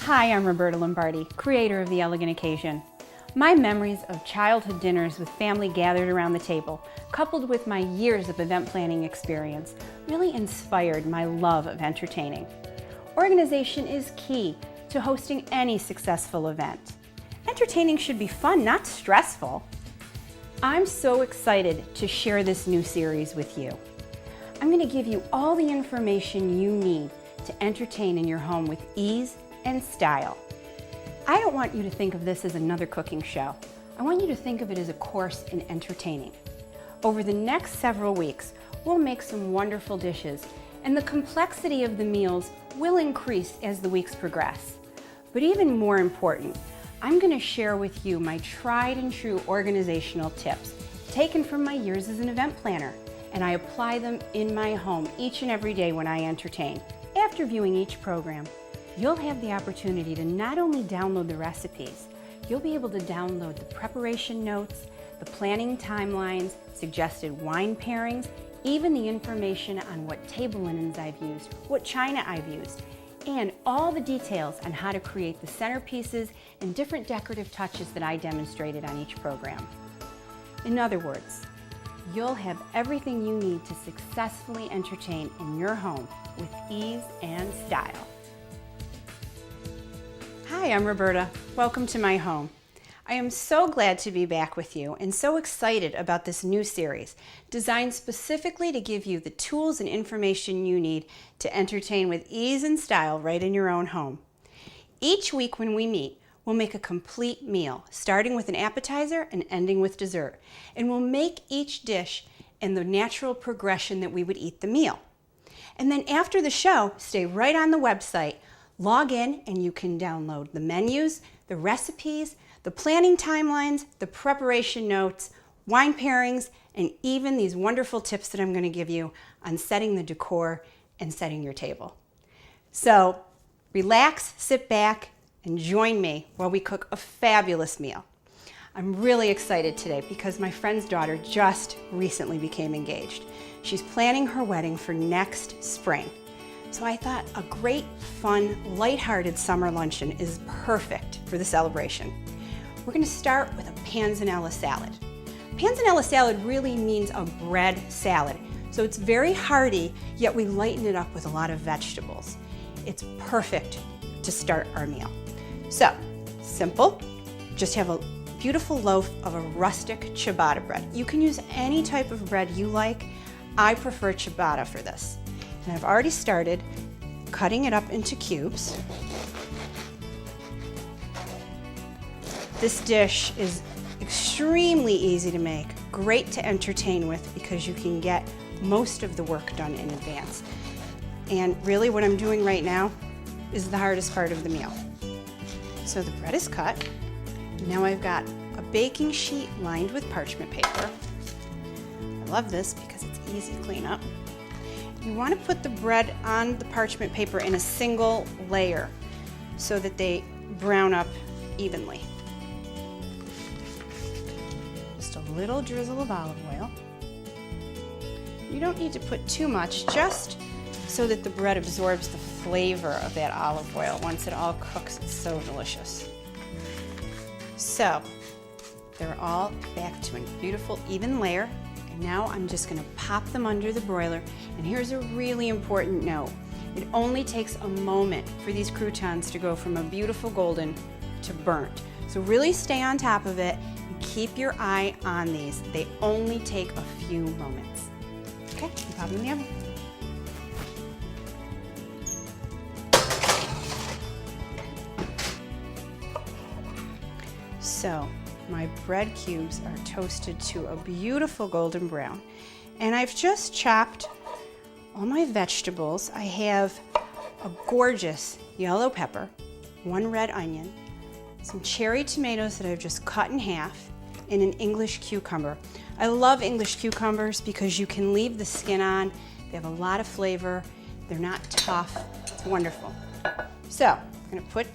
Hi, I'm Roberta Lombardi, creator of The Elegant Occasion. My memories of childhood dinners with family gathered around the table, coupled with my years of event planning experience, really inspired my love of entertaining. Organization is key to hosting any successful event. Entertaining should be fun, not stressful. I'm so excited to share this new series with you. I'm going to give you all the information you need to entertain in your home with ease and style. I don't want you to think of this as another cooking show. I want you to think of it as a course in entertaining. Over the next several weeks, we'll make some wonderful dishes, and the complexity of the meals will increase as the weeks progress. But even more important, I'm going to share with you my tried and true organizational tips taken from my years as an event planner, and I apply them in my home each and every day when I entertain. After viewing each program, you'll have the opportunity to not only download the recipes, you'll be able to download the preparation notes, the planning timelines, suggested wine pairings, even the information on what table linens I've used, what china I've used, and all the details on how to create the centerpieces and different decorative touches that I demonstrated on each program. In other words, you'll have everything you need to successfully entertain in your home with ease and style. Hi, I'm Roberta. Welcome to my home. I am so glad to be back with you and so excited about this new series designed specifically to give you the tools and information you need to entertain with ease and style right in your own home. Each week when we meet, we'll make a complete meal, starting with an appetizer and ending with dessert. And we'll make each dish in the natural progression that we would eat the meal. And then after the show, stay right on the website, log in, and you can download the menus, the recipes, the planning timelines, the preparation notes, wine pairings, and even these wonderful tips that I'm going to give you on setting the decor and setting your table. So relax, sit back, and join me while we cook a fabulous meal. I'm really excited today because my friend's daughter just recently became engaged. She's planning her wedding for next spring. So I thought a great, fun, lighthearted summer luncheon is perfect for the celebration. We're going to start with a panzanella salad. Panzanella salad really means a bread salad. So it's very hearty, yet we lighten it up with a lot of vegetables. It's perfect to start our meal. So, simple, just have a beautiful loaf of a rustic ciabatta bread. You can use any type of bread you like. I prefer ciabatta for this. And I've already started cutting it up into cubes. This dish is extremely easy to make, great to entertain with because you can get most of the work done in advance. And really what I'm doing right now is the hardest part of the meal. So the bread is cut. Now I've got a baking sheet lined with parchment paper. I love this because it's easy to clean up. You want to put the bread on the parchment paper in a single layer so that they brown up evenly. Just a little drizzle of olive oil. You don't need to put too much, just so that the bread absorbs the flavor of that olive oil once it all cooks. It's so delicious. So they're all back to a beautiful even layer. And now I'm just going to pop them under the broiler. And here's a really important note. It only takes a moment for these croutons to go from a beautiful golden to burnt. So really stay on top of it and keep your eye on these. They only take a few moments. Okay, pop them in the oven. So my bread cubes are toasted to a beautiful golden brown. And I've just chopped all my vegetables. I have a gorgeous yellow pepper, one red onion, some cherry tomatoes that I've just cut in half, and an English cucumber. I love English cucumbers because you can leave the skin on. They have a lot of flavor. They're not tough. It's wonderful. So I'm going to put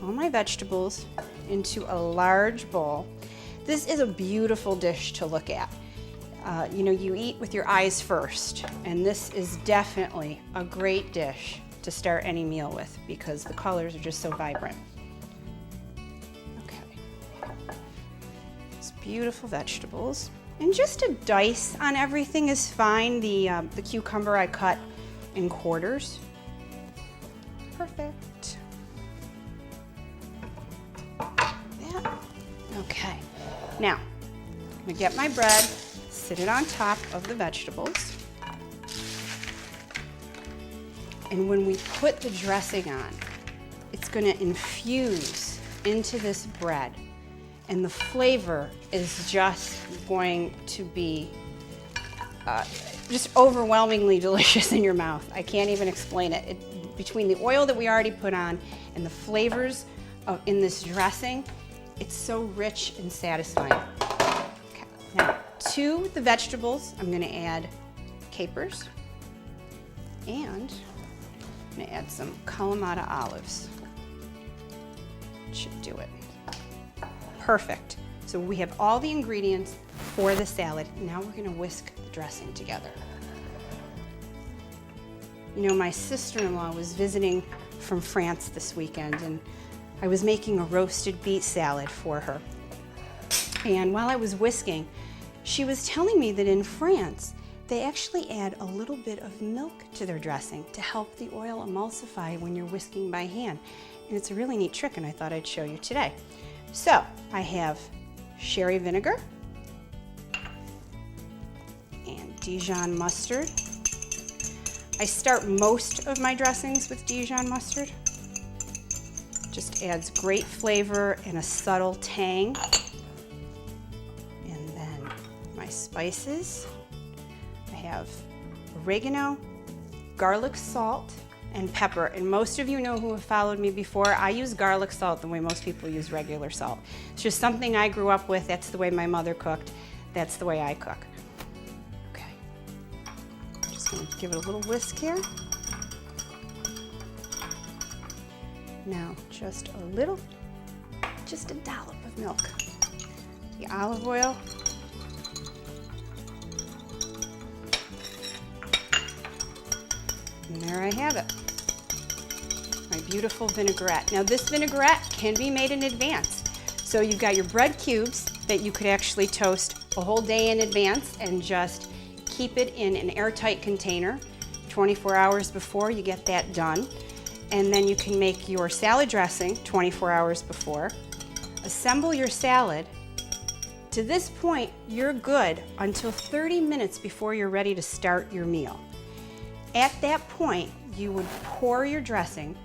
all my vegetables into a large bowl. This is a beautiful dish to look at. You eat with your eyes first, and this is definitely a great dish to start any meal with because the colors are just so vibrant. Okay. It's beautiful vegetables. And just a dice on everything is fine. The cucumber I cut in quarters. Perfect. Yeah. Okay. Now, I'm gonna get my bread, sit it on top of the vegetables. And when we put the dressing on, it's gonna infuse into this bread. And the flavor is just going to be just overwhelmingly delicious in your mouth. I can't even explain it. Between the oil that we already put on and the flavors in this dressing, it's so rich and satisfying. Okay. Now, to the vegetables, I'm gonna add capers and I'm gonna add some Kalamata olives. Should do it. Perfect. So we have all the ingredients for the salad. Now we're gonna whisk the dressing together. You know, my sister-in-law was visiting from France this weekend and I was making a roasted beet salad for her. And while I was whisking, she was telling me that in France, they actually add a little bit of milk to their dressing to help the oil emulsify when you're whisking by hand. And it's a really neat trick and I thought I'd show you today. So I have sherry vinegar and Dijon mustard. I start most of my dressings with Dijon mustard. Just adds great flavor and a subtle tang. And then my spices. I have oregano, garlic salt, and pepper. And most of you know who have followed me before, I use garlic salt the way most people use regular salt. It's just something I grew up with. That's the way my mother cooked. That's the way I cook. Okay. Just gonna give it a little whisk here. Now, just a dollop of milk. The olive oil. And there I have it. My beautiful vinaigrette. Now this vinaigrette can be made in advance. So you've got your bread cubes that you could actually toast a whole day in advance and just keep it in an airtight container 24 hours before you get that done. And then you can make your salad dressing 24 hours before. Assemble your salad. To this point, you're good until 30 minutes before you're ready to start your meal. At that point, you would pour your dressing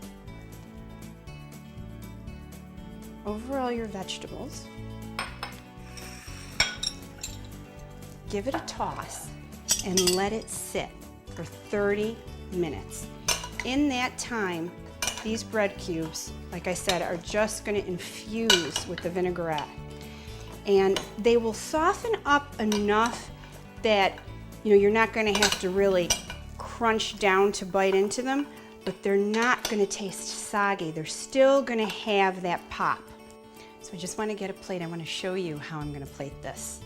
over all your vegetables, give it a toss, and let it sit for 30 minutes. In that time, these bread cubes, like I said, are just going to infuse with the vinaigrette. And they will soften up enough that you're not going to have to really crunch down to bite into them, but they're not going to taste soggy. They're still going to have that pop. So I just want to get a plate. I want to show you how I'm going to plate this.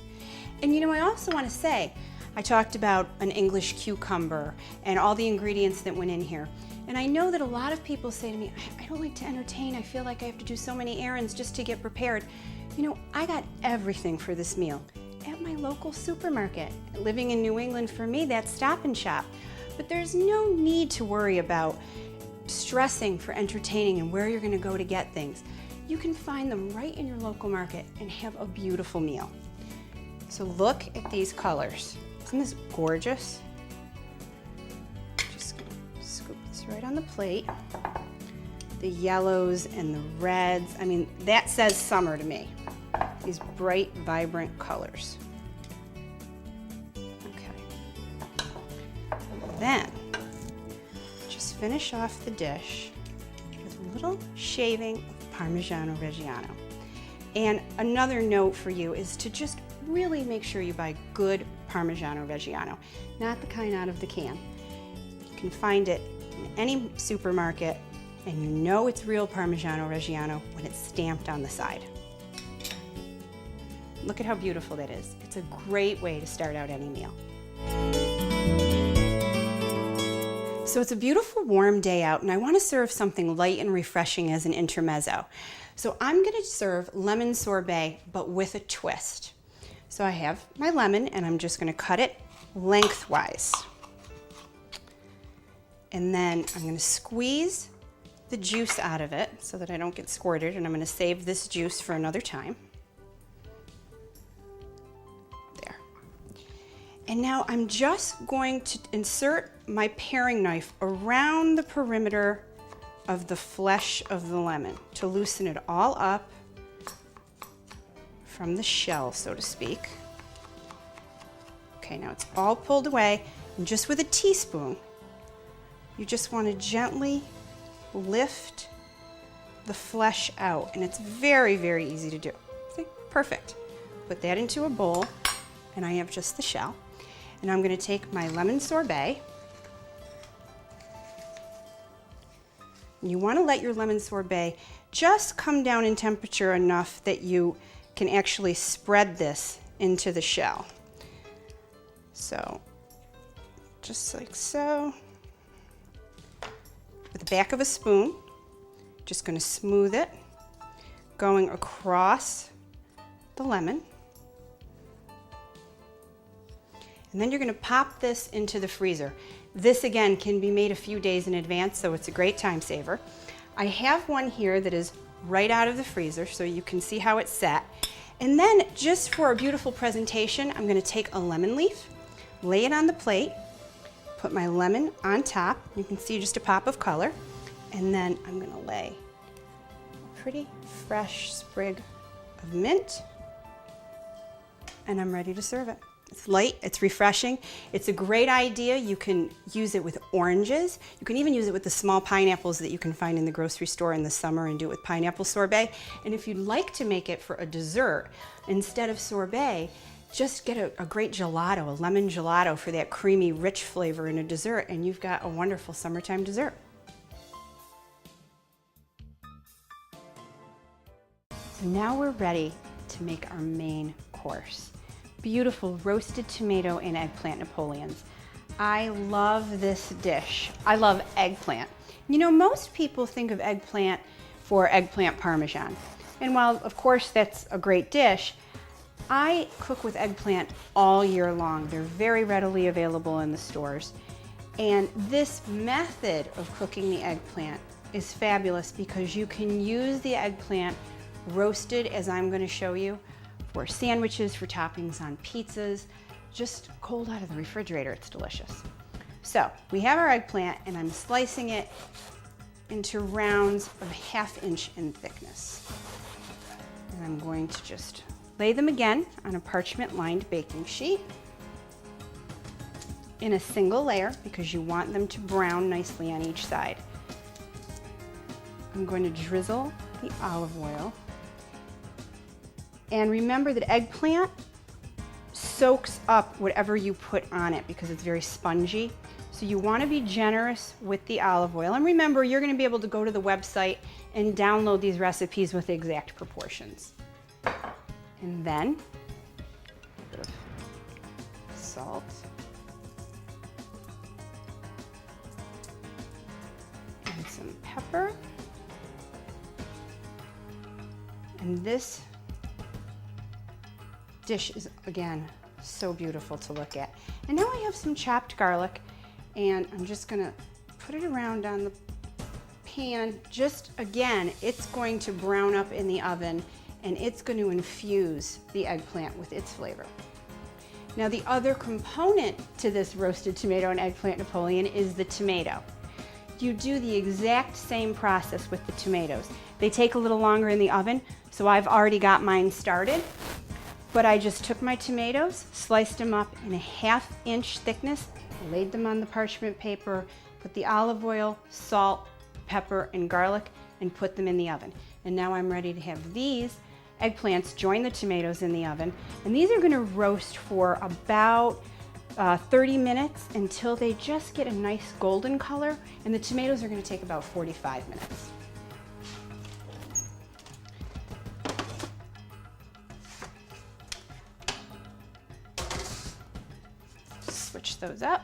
And I also want to say, I talked about an English cucumber and all the ingredients that went in here. And I know that a lot of people say to me, I don't like to entertain. I feel like I have to do so many errands just to get prepared. I got everything for this meal at my local supermarket. Living in New England, for me, that's Stop and Shop. But there's no need to worry about stressing for entertaining and where you're going to go to get things. You can find them right in your local market and have a beautiful meal. So look at these colors. Isn't this gorgeous? Just gonna scoop this right on the plate. The yellows and the reds, that says summer to me. These bright, vibrant colors. Okay. Then, just finish off the dish with a little shaving of Parmigiano Reggiano. And another note for you is to just really make sure you buy good Parmigiano Reggiano, not the kind out of the can. You can find it in any supermarket, and it's real Parmigiano Reggiano when it's stamped on the side. Look at how beautiful that is. It's a great way to start out any meal. So it's a beautiful warm day out and I want to serve something light and refreshing as an intermezzo. So I'm going to serve lemon sorbet but with a twist. So I have my lemon and I'm just going to cut it lengthwise. And then I'm going to squeeze the juice out of it so that I don't get squirted, and I'm going to save this juice for another time. There. And now I'm just going to insert my paring knife around the perimeter of the flesh of the lemon to loosen it all up from the shell, so to speak. Okay, now it's all pulled away, and just with a teaspoon, you just want to gently lift the flesh out, and it's very, very easy to do. See? Perfect. Put that into a bowl, and I have just the shell. And I'm going to take my lemon sorbet. You want to let your lemon sorbet just come down in temperature enough that you can actually spread this into the shell. So, just like so. With the back of a spoon, just going to smooth it, going across the lemon. And then you're going to pop this into the freezer. This again can be made a few days in advance, so it's a great time saver. I have one here that is right out of the freezer so you can see how it's set. And then just for a beautiful presentation, I'm going to take a lemon leaf, lay it on the plate, put my lemon on top. You can see just a pop of color. And then I'm going to lay a pretty fresh sprig of mint. And I'm ready to serve it. It's light, it's refreshing. It's a great idea. You can use it with oranges. You can even use it with the small pineapples that you can find in the grocery store in the summer and do it with pineapple sorbet. And if you'd like to make it for a dessert, instead of sorbet, just get a great gelato, a lemon gelato for that creamy, rich flavor in a dessert, and you've got a wonderful summertime dessert. So now we're ready to make our main course. Beautiful roasted tomato and eggplant Napoleons. I love this dish. I love eggplant. You know, most people think of eggplant for eggplant parmesan. And while, of course, that's a great dish, I cook with eggplant all year long. They're very readily available in the stores. And this method of cooking the eggplant is fabulous because you can use the eggplant roasted, as I'm going to show you, for sandwiches, for toppings on pizzas, just cold out of the refrigerator. It's delicious. So we have our eggplant, and I'm slicing it into rounds of 1/2 inch in thickness. And I'm going to just lay them again on a parchment-lined baking sheet in a single layer because you want them to brown nicely on each side. I'm going to drizzle the olive oil. And remember that eggplant soaks up whatever you put on it because it's very spongy. So you want to be generous with the olive oil. And remember, you're going to be able to go to the website and download these recipes with the exact proportions. And then a bit of salt. And some pepper. And this dish is, again, so beautiful to look at. And now I have some chopped garlic, and I'm just gonna put it around on the pan. Just, again, it's going to brown up in the oven, and it's going to infuse the eggplant with its flavor. Now, the other component to this roasted tomato and eggplant Napoleon is the tomato. You do the exact same process with the tomatoes. They take a little longer in the oven, so I've already got mine started. But I just took my tomatoes, sliced them up in a 1/2 inch thickness, laid them on the parchment paper, put the olive oil, salt, pepper, and garlic, and put them in the oven. And now I'm ready to have these eggplants join the tomatoes in the oven. And these are going to roast for about 30 minutes until they just get a nice golden color. And the tomatoes are going to take about 45 minutes. Switch those up.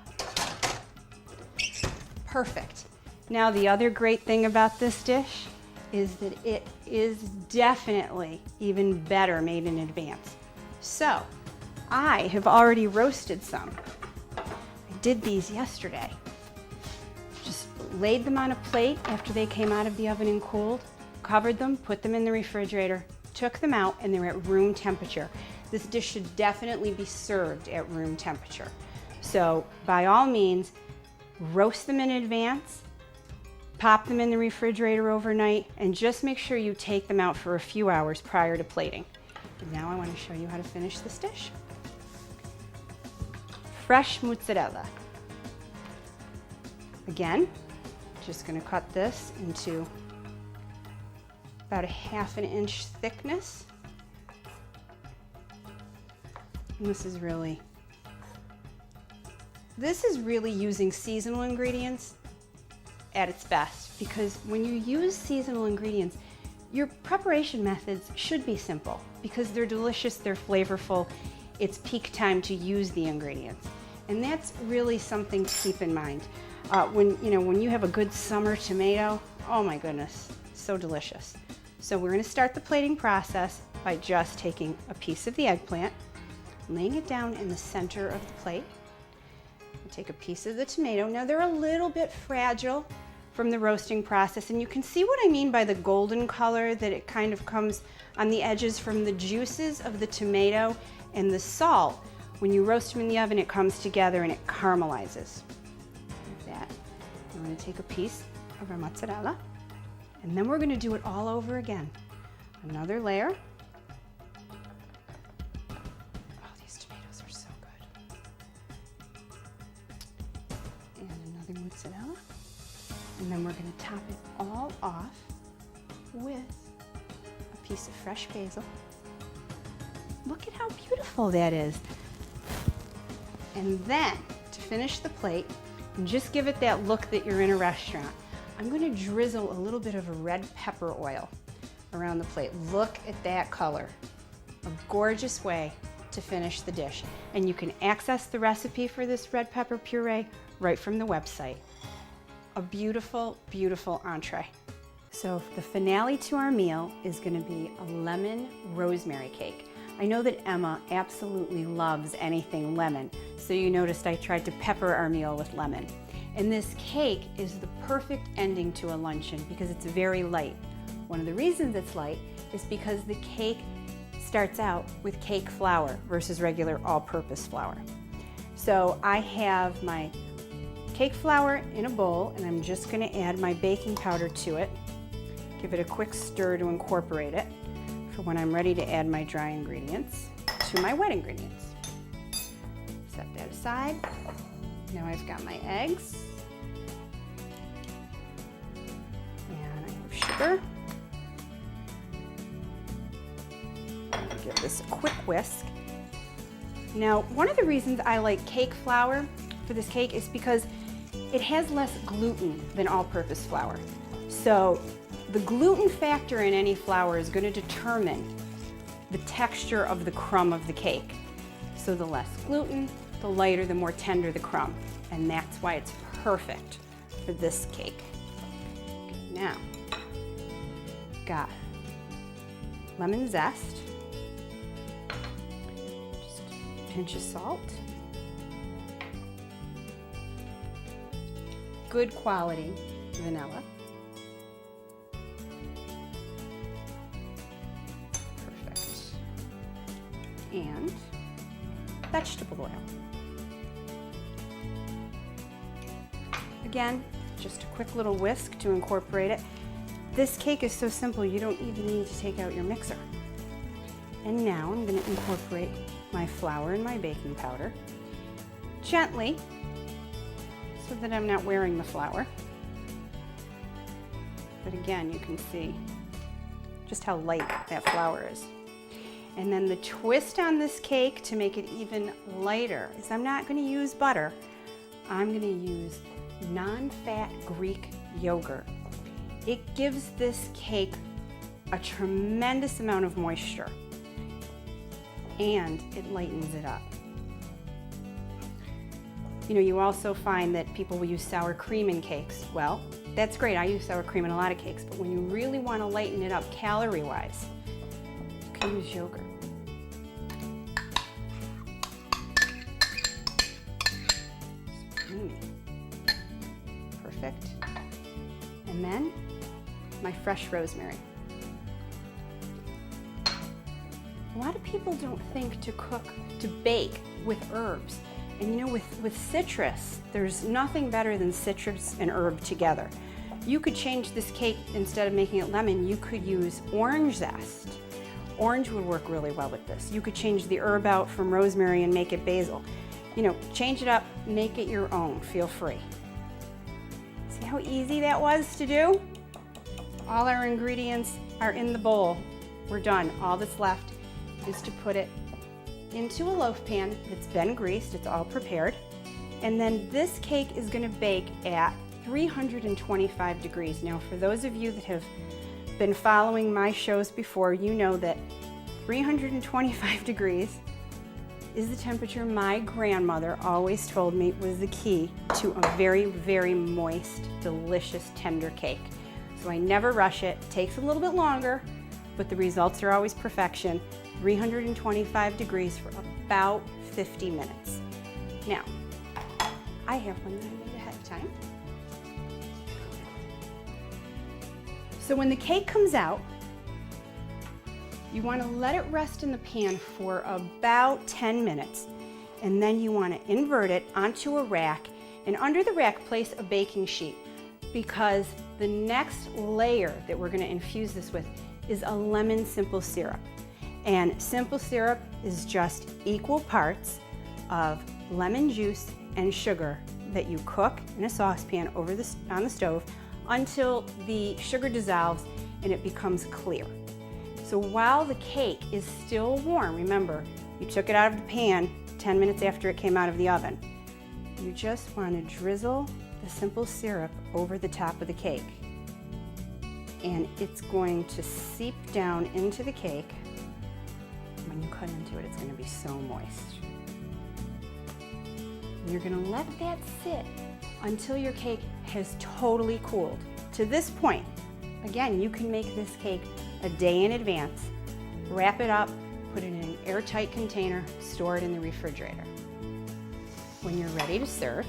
perfect. Now the other great thing about this dish is that it is definitely even better made in advance. So I have already roasted some. I did these yesterday. Just laid them on a plate after they came out of the oven and cooled, covered them, put them in the refrigerator, took them out, and they're at room temperature. This dish should definitely be served at room temperature. So by all means, roast them in advance, pop them in the refrigerator overnight, and just make sure you take them out for a few hours prior to plating. And now I want to show you how to finish this dish. Fresh mozzarella. Again, just going to cut this into about a 1/2 inch thickness. And this is really using seasonal ingredients at its best, because when you use seasonal ingredients, your preparation methods should be simple because they're delicious, they're flavorful, it's peak time to use the ingredients. And that's really something to keep in mind. When you have a good summer tomato, oh my goodness, so delicious. So we're going to start the plating process by just taking a piece of the eggplant, laying it down in the center of the plate. Take a piece of the tomato. Now they're a little bit fragile from the roasting process, and you can see what I mean by the golden color, that it kind of comes on the edges from the juices of the tomato and the salt. When you roast them in the oven, it comes together and it caramelizes. Like that. I'm going to take a piece of our mozzarella, and then we're going to do it all over again. Another layer. Oh, these tomatoes are so good. And another mozzarella. And then we're going to top it all off with a piece of fresh basil. Look at how beautiful that is. And then, to finish the plate, and just give it that look that you're in a restaurant, I'm going to drizzle a little bit of a red pepper oil around the plate. Look at that color. A gorgeous way to finish the dish. And you can access the recipe for this red pepper puree right from the website. A beautiful, beautiful entree. So the finale to our meal is going to be a lemon rosemary cake. I know that Emma absolutely loves anything lemon, so you noticed I tried to pepper our meal with lemon. And this cake is the perfect ending to a luncheon because it's very light. One of the reasons it's light is because the cake starts out with cake flour versus regular all-purpose flour. So I have my cake flour in a bowl, and I'm just going to add my baking powder to it. Give it a quick stir to incorporate it for when I'm ready to add my dry ingredients to my wet ingredients. Set that aside. Now I've got my eggs. And I have sugar. I'm going to give this a quick whisk. Now, one of the reasons I like cake flour for this cake is because it has less gluten than all-purpose flour. So the gluten factor in any flour is going to determine the texture of the crumb of the cake. So the less gluten, the lighter, the more tender the crumb. And that's why it's perfect for this cake. Okay, now, got lemon zest, just a pinch of salt, good quality vanilla, perfect, and vegetable oil. Again, just a quick little whisk to incorporate it. This cake is so simple you don't even need to take out your mixer. And now I'm going to incorporate my flour and my baking powder gently so that I'm not wearing the flour. But again, you can see just how light that flour is. And then the twist on this cake to make it even lighter is I'm not going to use butter. I'm going to use non-fat Greek yogurt. It gives this cake a tremendous amount of moisture and it lightens it up. You know, you also find that people will use sour cream in cakes. Well, that's great. I use sour cream in a lot of cakes, but when you really want to lighten it up calorie-wise, you can use yogurt. Creamy. Perfect. And then my fresh rosemary. A lot of people don't think to bake with herbs. And you know, with citrus, there's nothing better than citrus and herb together. You could change this cake, instead of making it lemon, you could use orange zest. Orange would work really well with this. You could change the herb out from rosemary and make it basil. You know, change it up, make it your own, feel free. See how easy that was to do? All our ingredients are in the bowl. We're done. All that's left is to put it into a loaf pan that's been greased. It's all prepared. And then this cake is going to bake at 325 degrees. Now, for those of you that have been following my shows before, you know that 325 degrees is the temperature my grandmother always told me was the key to a very, very moist, delicious, tender cake. So I never rush it. It takes a little bit longer, but the results are always perfection. 325 degrees for about 50 minutes. Now, I have one that I made ahead of time. So when the cake comes out, you want to let it rest in the pan for about 10 minutes, and then you want to invert it onto a rack, and under the rack place a baking sheet, because the next layer that we're going to infuse this with is a lemon simple syrup. And simple syrup is just equal parts of lemon juice and sugar that you cook in a saucepan on the stove until the sugar dissolves and it becomes clear. So while the cake is still warm, remember, you took it out of the pan 10 minutes after it came out of the oven. You just want to drizzle the simple syrup over the top of the cake. And it's going to seep down into the cake. When you cut into it, it's going to be so moist. And you're going to let that sit until your cake has totally cooled. To this point, again, you can make this cake a day in advance, wrap it up, put it in an airtight container, store it in the refrigerator. When you're ready to serve,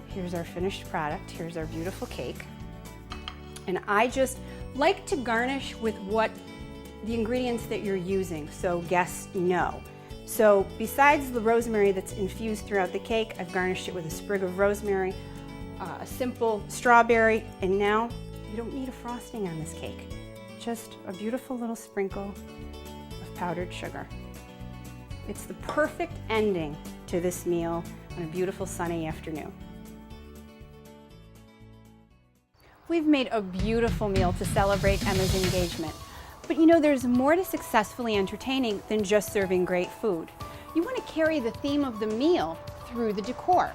here's our finished product. Here's our beautiful cake. And I just like to garnish with what the ingredients that you're using, so guests know. So besides the rosemary that's infused throughout the cake, I've garnished it with a sprig of rosemary, a simple strawberry, and now you don't need a frosting on this cake. Just a beautiful little sprinkle of powdered sugar. It's the perfect ending to this meal on a beautiful sunny afternoon. We've made a beautiful meal to celebrate Emma's engagement. But you know, there's more to successfully entertaining than just serving great food. You want to carry the theme of the meal through the decor.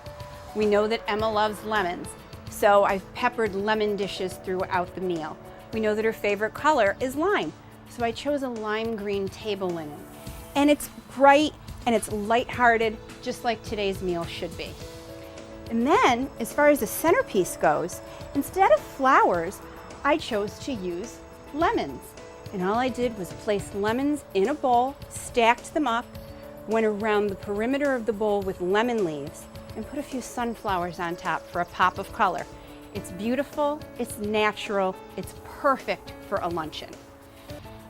We know that Emma loves lemons, so I've peppered lemon dishes throughout the meal. We know that her favorite color is lime, so I chose a lime green table linen. And it's bright and it's lighthearted, just like today's meal should be. And then, as far as the centerpiece goes, instead of flowers, I chose to use lemons. And all I did was place lemons in a bowl, stacked them up, went around the perimeter of the bowl with lemon leaves, and put a few sunflowers on top for a pop of color. It's beautiful, it's natural, it's perfect for a luncheon.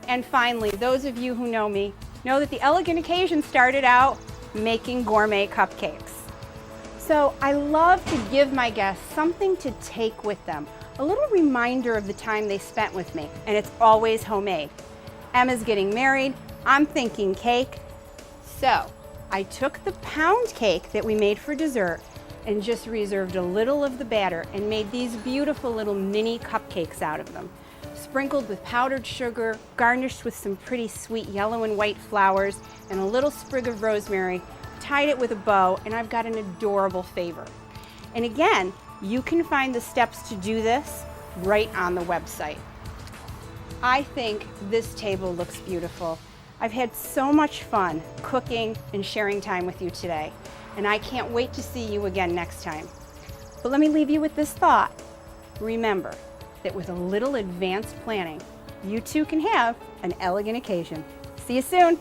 And finally, those of you who know me know that the elegant occasion started out making gourmet cupcakes. So I love to give my guests something to take with them, a little reminder of the time they spent with me, and it's always homemade. Emma's getting married, I'm thinking cake. So I took the pound cake that we made for dessert and just reserved a little of the batter and made these beautiful little mini cupcakes out of them. Sprinkled with powdered sugar, garnished with some pretty sweet yellow and white flowers and a little sprig of rosemary, tied it with a bow, and I've got an adorable favor. And again, you can find the steps to do this right on the website. I think this table looks beautiful. I've had so much fun cooking and sharing time with you today, and I can't wait to see you again next time. But let me leave you with this thought. Remember that with a little advanced planning, you too can have an elegant occasion. See you soon.